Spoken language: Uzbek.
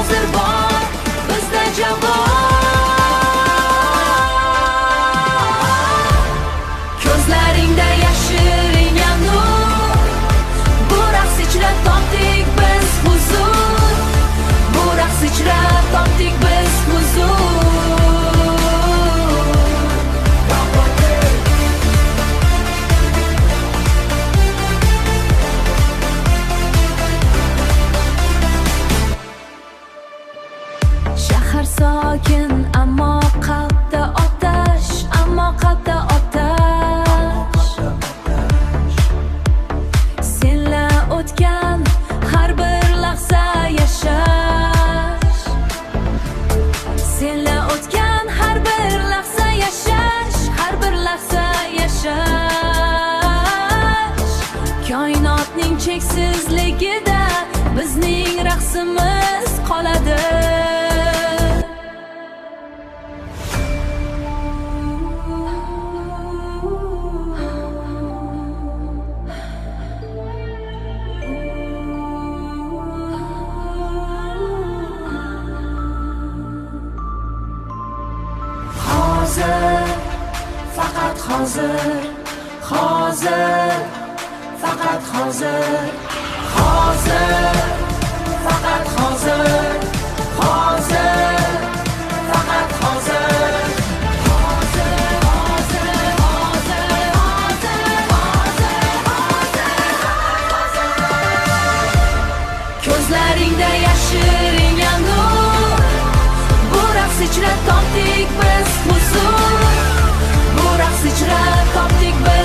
hozir bor bizda javob. Ko'zlaringda yashiringan nur, bu raqs ichra topdik biz huzur, bu raqs ichra topdik biz huzur. Shahar sokin ammo qalbda otash, ammo qalbda otash. Senla o'tgan har bir lahza yashash, senla o'tgan har bir lahza yashash, har bir lahza yashash. Koinotning cheksizligida bizning raqsimiz qoladi. Hozir, faqat hozir, hozir, faqat hozir, hozir, faqat hozir, hozir, faqat hozir. Ko'zlaringda yashiringan nur, bu raqs ichra topdik biz huzur, bu raqs ichra topdik biz